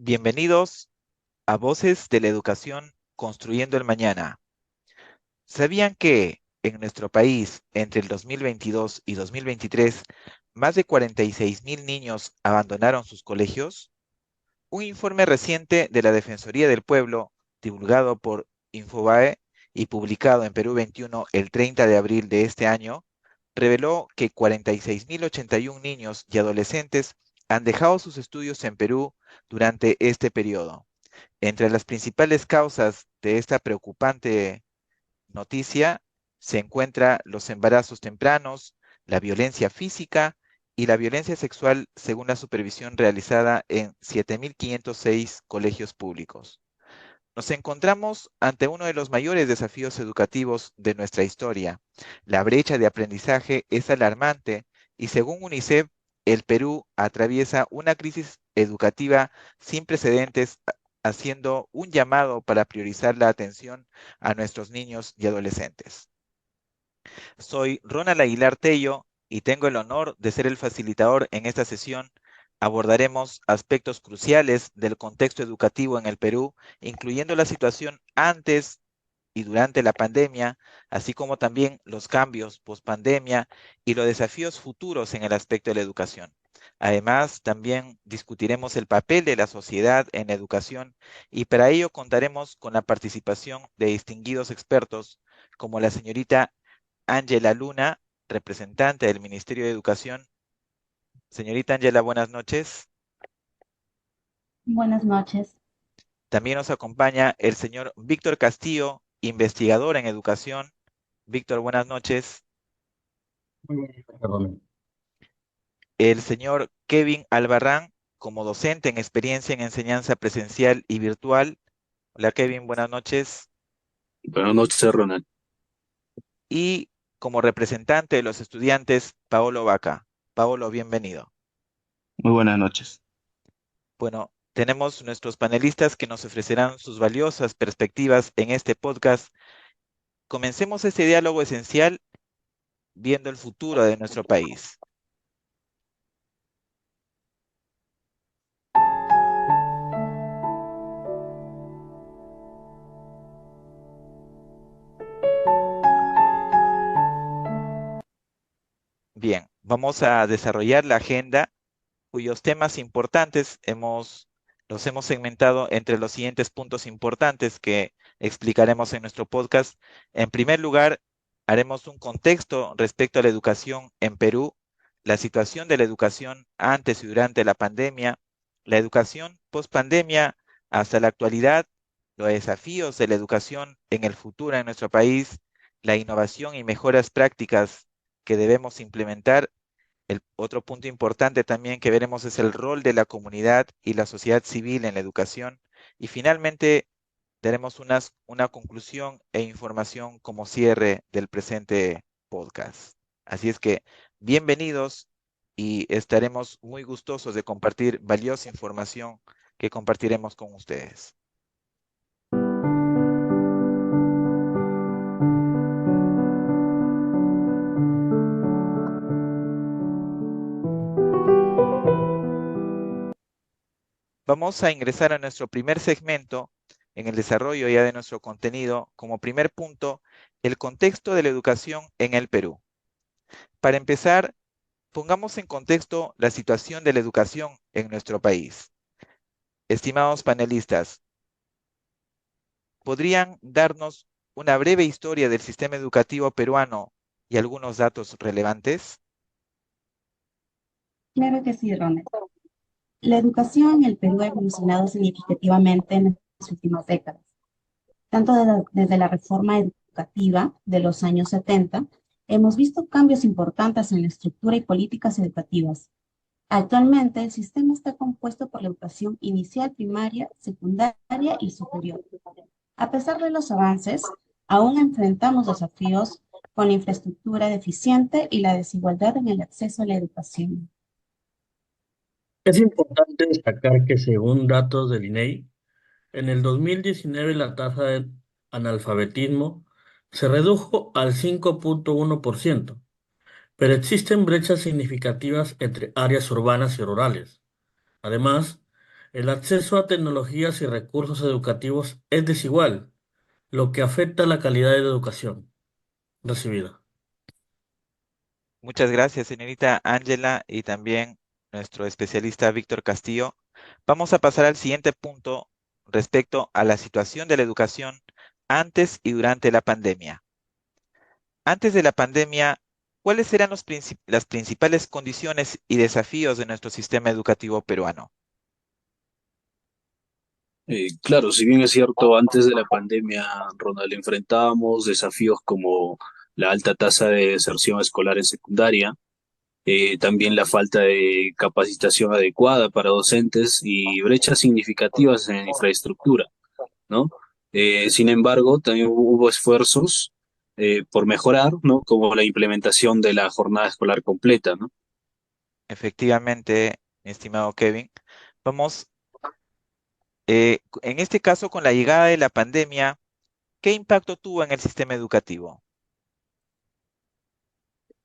Bienvenidos a Voces de la Educación Construyendo el Mañana. ¿Sabían que en nuestro país, entre el 2022 y 2023, más de 46.000 niños abandonaron sus colegios? Un informe reciente de la Defensoría del Pueblo, divulgado por Infobae y publicado en Perú 21 el 30 de abril de este año, reveló que 46.081 niños y adolescentes han dejado sus estudios en Perú durante este periodo. Entre las principales causas de esta preocupante noticia se encuentra los embarazos tempranos, la violencia física y la violencia sexual según la supervisión realizada en 7.506 colegios públicos. Nos encontramos ante uno de los mayores desafíos educativos de nuestra historia. La brecha de aprendizaje es alarmante y según UNICEF, el Perú atraviesa una crisis educativa sin precedentes, haciendo un llamado para priorizar la atención a nuestros niños y adolescentes. Soy Ronald Aguilar Tello y tengo el honor de ser el facilitador en esta sesión. Abordaremos aspectos cruciales del contexto educativo en el Perú, incluyendo la situación antes y durante la pandemia, así como también los cambios post-pandemia y los desafíos futuros en el aspecto de la educación. Además, también discutiremos el papel de la sociedad en la educación y para ello contaremos con la participación de distinguidos expertos como la señorita Ángela Luna, representante del Ministerio de Educación. Señorita Ángela, buenas noches. Buenas noches. También nos acompaña el señor Víctor Castillo, investigador en educación. Víctor, buenas noches. Muy bien, perdón. El señor Kevin Albarrán, como docente en experiencia en enseñanza presencial y virtual. Hola Kevin, buenas noches. Buenas noches, Ronald. Y como representante de los estudiantes, Paolo Vaca. Paolo, bienvenido. Muy buenas noches. Bueno, tenemos nuestros panelistas que nos ofrecerán sus valiosas perspectivas en este podcast. Comencemos este diálogo esencial viendo el futuro de nuestro país. Bien, vamos a desarrollar la agenda cuyos temas importantes los hemos segmentado entre los siguientes puntos importantes que explicaremos en nuestro podcast. En primer lugar, haremos un contexto respecto a la educación en Perú, la situación de la educación antes y durante la pandemia, la educación post pandemia hasta la actualidad, los desafíos de la educación en el futuro en nuestro país, la innovación y mejoras prácticas que debemos implementar. El otro punto importante también que veremos es el rol de la comunidad y la sociedad civil en la educación. Y finalmente daremos una conclusión e información como cierre del presente podcast. Así es que bienvenidos y estaremos muy gustosos de compartir valiosa información que compartiremos con ustedes. Vamos a ingresar a nuestro primer segmento en el desarrollo ya de nuestro contenido. Como primer punto, el contexto de la educación en el Perú. Para empezar, pongamos en contexto la situación de la educación en nuestro país. Estimados panelistas, ¿podrían darnos una breve historia del sistema educativo peruano y algunos datos relevantes? Claro que sí, Ronald. La educación en el Perú ha evolucionado significativamente en las últimas décadas, tanto desde la reforma educativa de los años 70, hemos visto cambios importantes en la estructura y políticas educativas. Actualmente, el sistema está compuesto por la educación inicial, primaria, secundaria y superior. A pesar de los avances, aún enfrentamos desafíos con la infraestructura deficiente y la desigualdad en el acceso a la educación. Es importante destacar que según datos del INEI, en el 2019 la tasa de analfabetismo se redujo al 5,1%, pero existen brechas significativas entre áreas urbanas y rurales. Además, El acceso a tecnologías y recursos educativos es desigual, lo que afecta la calidad de la educación recibida. Muchas gracias, señorita Ángela, y también nuestro especialista Víctor Castillo. Vamos a pasar al siguiente punto respecto a la situación de la educación antes y durante la pandemia. Antes de la pandemia, ¿cuáles eran las principales condiciones y desafíos de nuestro sistema educativo peruano? Claro, si bien es cierto, antes de la pandemia, Ronald, enfrentábamos desafíos como la alta tasa de deserción escolar en secundaria, también la falta de capacitación adecuada para docentes y brechas significativas en infraestructura, ¿no? Sin embargo, también hubo esfuerzos por mejorar, ¿no? Como la implementación de la jornada escolar completa, ¿no? Efectivamente, mi estimado Kevin, vamos, en este caso, con la llegada de la pandemia, ¿qué impacto tuvo en el sistema educativo?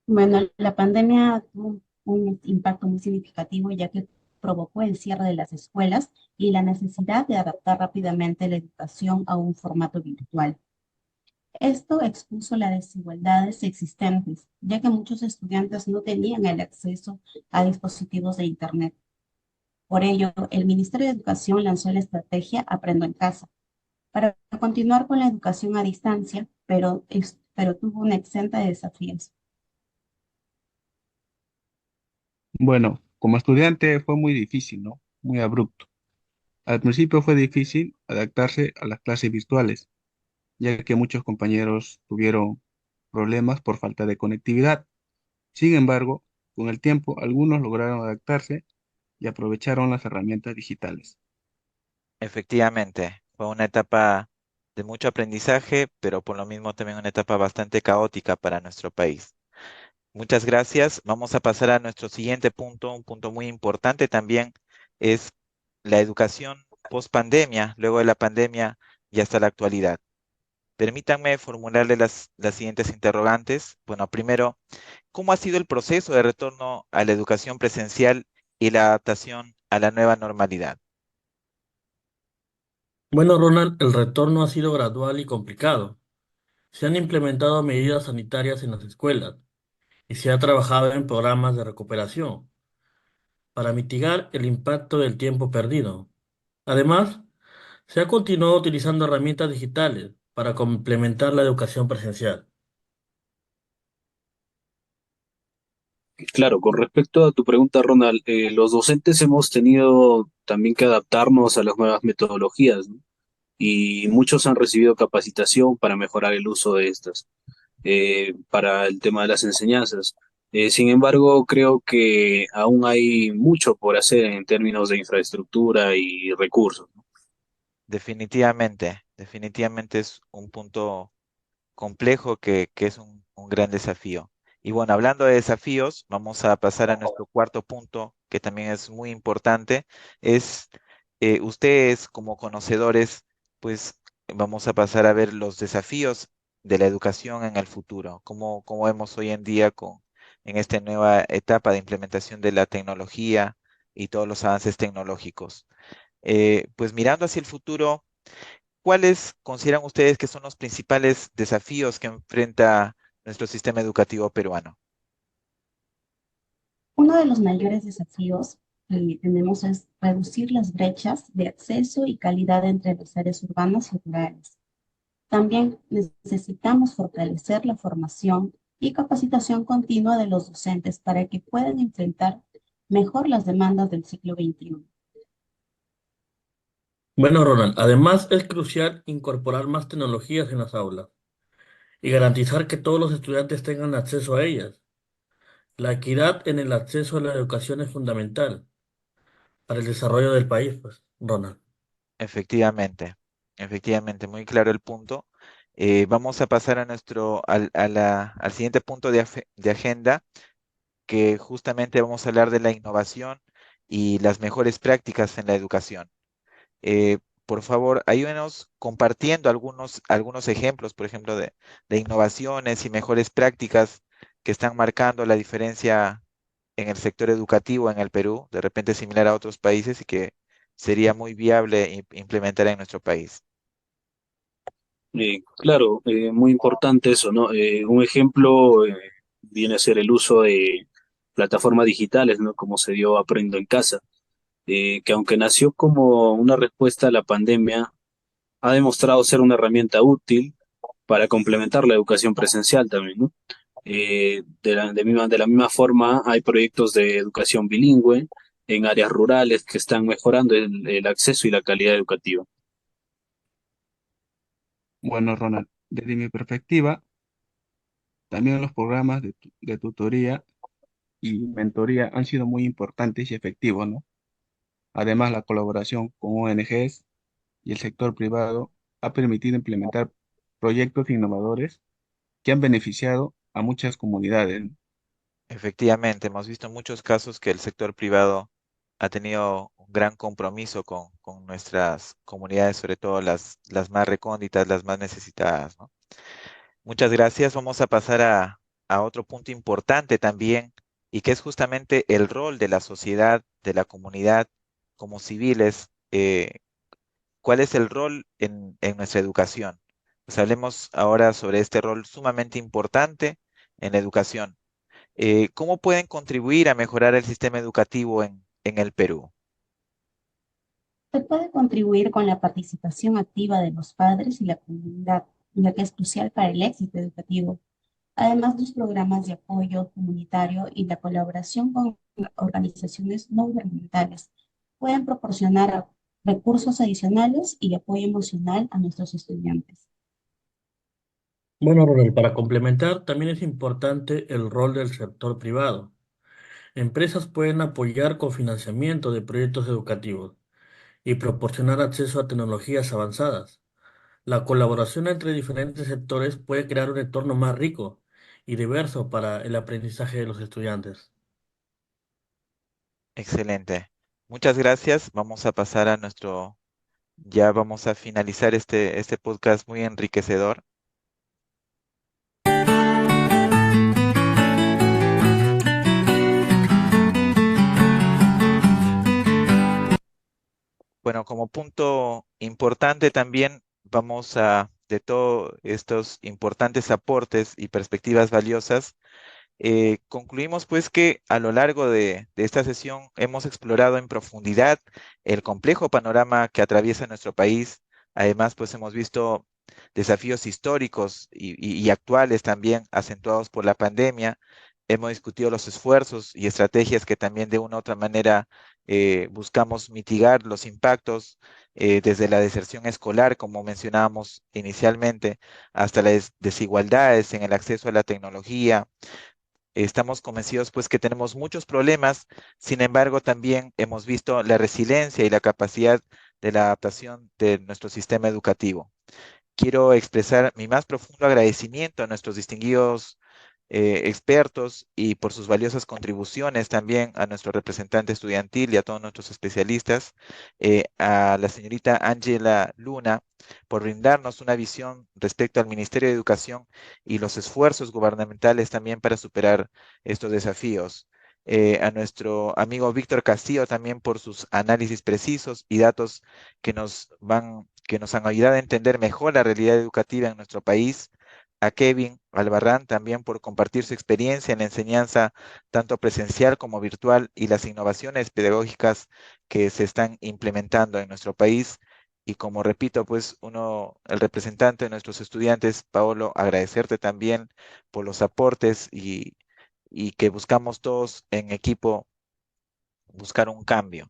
Bueno, la pandemia tuvo un impacto muy significativo ya que provocó el cierre de las escuelas y la necesidad de adaptar rápidamente la educación a un formato virtual. Esto expuso las desigualdades existentes, ya que muchos estudiantes no tenían el acceso a dispositivos de Internet. Por ello, el Ministerio de Educación lanzó la estrategia Aprendo en Casa para continuar con la educación a distancia, pero tuvo una exenta de desafíos. Bueno, como estudiante fue muy difícil, ¿no? Muy abrupto. Al principio fue difícil adaptarse a las clases virtuales, ya que muchos compañeros tuvieron problemas por falta de conectividad. Sin embargo, con el tiempo, algunos lograron adaptarse y aprovecharon las herramientas digitales. Efectivamente, fue una etapa de mucho aprendizaje, pero por lo mismo también una etapa bastante caótica para nuestro país. Muchas gracias. Vamos a pasar a nuestro siguiente punto. Un punto muy importante también es la educación post pandemia, luego de la pandemia y hasta la actualidad. Permítanme formularle las siguientes interrogantes. Bueno, primero, ¿cómo ha sido el proceso de retorno a la educación presencial y la adaptación a la nueva normalidad? Bueno, Ronald, el retorno ha sido gradual y complicado. Se han implementado medidas sanitarias en las escuelas y se ha trabajado en programas de recuperación para mitigar el impacto del tiempo perdido. Además, se ha continuado utilizando herramientas digitales para complementar la educación presencial. Claro, con respecto a tu pregunta, Ronald, los docentes hemos tenido también que adaptarnos a las nuevas metodologías, ¿no? Y muchos han recibido capacitación para mejorar el uso de estas, para el tema de las enseñanzas. Sin embargo, creo que aún hay mucho por hacer en términos de infraestructura y recursos, ¿no? Definitivamente es un punto complejo que es un gran desafío. Y bueno, hablando de desafíos, vamos a pasar a nuestro cuarto punto, que también es muy importante, es ustedes como conocedores, pues vamos a pasar a ver los desafíos de la educación en el futuro, cómo vemos hoy en día en esta nueva etapa de implementación de la tecnología y todos los avances tecnológicos. Pues mirando hacia el futuro, ¿cuáles consideran ustedes que son los principales desafíos que enfrenta nuestro sistema educativo peruano? Uno de los mayores desafíos que tenemos es reducir las brechas de acceso y calidad entre las áreas urbanas y rurales. También necesitamos fortalecer la formación y capacitación continua de los docentes para que puedan enfrentar mejor las demandas del siglo XXI. Bueno, Ronald, además es crucial incorporar más tecnologías en las aulas y garantizar que todos los estudiantes tengan acceso a ellas. La equidad en el acceso a la educación es fundamental para el desarrollo del país, pues, Ronald. Efectivamente, efectivamente, muy claro el punto. Vamos a pasar a al siguiente punto de agenda, que justamente vamos a hablar de la innovación y las mejores prácticas en la educación. Por favor, ayúdenos compartiendo algunos ejemplos, por ejemplo, de innovaciones y mejores prácticas que están marcando la diferencia en el sector educativo en el Perú, de repente similar a otros países y que sería muy viable implementar en nuestro país. Claro, muy importante eso, ¿no? Un ejemplo viene a ser el uso de plataformas digitales, ¿no? Como se dio Aprendo en Casa, que aunque nació como una respuesta a la pandemia, ha demostrado ser una herramienta útil para complementar la educación presencial también, ¿no? De la misma forma, hay proyectos de educación bilingüe en áreas rurales que están mejorando el acceso y la calidad educativa. Bueno, Ronald, desde mi perspectiva, también los programas de tutoría y mentoría han sido muy importantes y efectivos, ¿no? Además, la colaboración con ONGs y el sector privado ha permitido implementar proyectos innovadores que han beneficiado a muchas comunidades, ¿no? Efectivamente, hemos visto muchos casos que el sector privado ha tenido un gran compromiso con nuestras comunidades, sobre todo las más recónditas, las más necesitadas, ¿no? Muchas gracias. Vamos a pasar a otro punto importante también, y que es justamente el rol de la sociedad, de la comunidad, como civiles. ¿Cuál es el rol en nuestra educación? Pues hablemos ahora sobre este rol sumamente importante en la educación. ¿Cómo pueden contribuir a mejorar el sistema educativo en el Perú? Se puede contribuir con la participación activa de los padres y la comunidad, ya que es crucial para el éxito educativo. Además, los programas de apoyo comunitario y la colaboración con organizaciones no gubernamentales pueden proporcionar recursos adicionales y apoyo emocional a nuestros estudiantes. Bueno, Ronald, para complementar, también es importante el rol del sector privado. Empresas pueden apoyar con financiamiento de proyectos educativos y proporcionar acceso a tecnologías avanzadas. La colaboración entre diferentes sectores puede crear un entorno más rico y diverso para el aprendizaje de los estudiantes. Excelente. Muchas gracias. Vamos a pasar a ya vamos a finalizar este podcast muy enriquecedor. Bueno, como punto importante también de todos estos importantes aportes y perspectivas valiosas, concluimos pues que a lo largo de esta sesión hemos explorado en profundidad el complejo panorama que atraviesa nuestro país. Además, pues hemos visto desafíos históricos y actuales también acentuados por la pandemia. Hemos discutido los esfuerzos y estrategias que también de una u otra manera buscamos mitigar los impactos, desde la deserción escolar, como mencionábamos inicialmente, hasta las desigualdades en el acceso a la tecnología. Estamos convencidos pues que tenemos muchos problemas. Sin embargo, también hemos visto la resiliencia y la capacidad de la adaptación de nuestro sistema educativo. Quiero expresar mi más profundo agradecimiento a nuestros distinguidos expertos, y por sus valiosas contribuciones también a nuestro representante estudiantil y a todos nuestros especialistas, a la señorita Ángela Luna, por brindarnos una visión respecto al Ministerio de Educación y los esfuerzos gubernamentales también para superar estos desafíos. A nuestro amigo Víctor Castillo también por sus análisis precisos y datos que nos han ayudado a entender mejor la realidad educativa en nuestro país. A Kevin Albarrán también por compartir su experiencia en la enseñanza tanto presencial como virtual y las innovaciones pedagógicas que se están implementando en nuestro país. Y como repito, pues el representante de nuestros estudiantes, Paolo, agradecerte también por los aportes, y que buscamos todos en equipo buscar un cambio.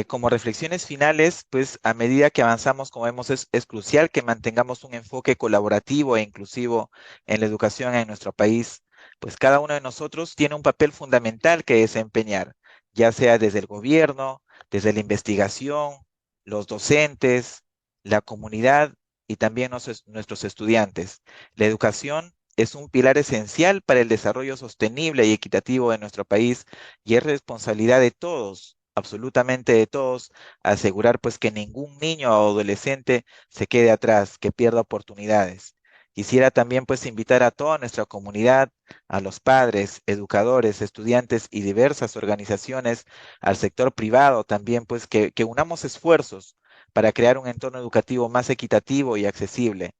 Como reflexiones finales, pues a medida que avanzamos, como vemos, es crucial que mantengamos un enfoque colaborativo e inclusivo en la educación en nuestro país, pues cada uno de nosotros tiene un papel fundamental que desempeñar, ya sea desde el gobierno, desde la investigación, los docentes, la comunidad y también nuestros estudiantes. La educación es un pilar esencial para el desarrollo sostenible y equitativo de nuestro país, y es responsabilidad de todos, absolutamente de todos, asegurar pues que ningún niño o adolescente se quede atrás, que pierda oportunidades. Quisiera también pues invitar a toda nuestra comunidad, a los padres, educadores, estudiantes y diversas organizaciones, al sector privado también pues que unamos esfuerzos para crear un entorno educativo más equitativo y accesible.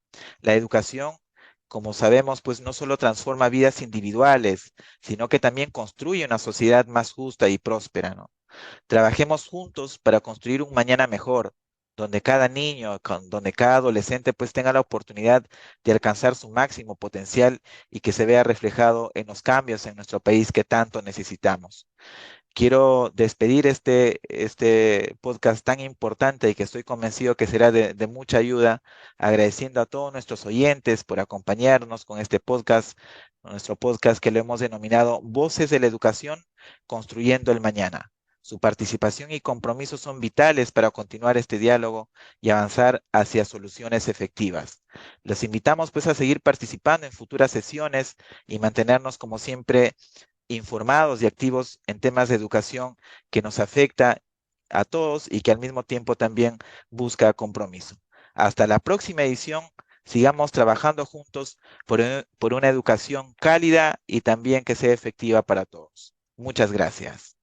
La educación, como sabemos, pues no solo transforma vidas individuales, sino que también construye una sociedad más justa y próspera, ¿no? Trabajemos juntos para construir un mañana mejor, donde cada niño, donde cada adolescente pues tenga la oportunidad de alcanzar su máximo potencial y que se vea reflejado en los cambios en nuestro país que tanto necesitamos. Quiero despedir este podcast tan importante y que estoy convencido que será de mucha ayuda, agradeciendo a todos nuestros oyentes por acompañarnos con este podcast, nuestro podcast que lo hemos denominado Voces de la Educación, Construyendo el Mañana. Su participación y compromiso son vitales para continuar este diálogo y avanzar hacia soluciones efectivas. Los invitamos pues a seguir participando en futuras sesiones y mantenernos como siempre informados y activos en temas de educación que nos afecta a todos y que al mismo tiempo también busca compromiso. Hasta la próxima edición, sigamos trabajando juntos por una educación cálida y también que sea efectiva para todos. Muchas gracias.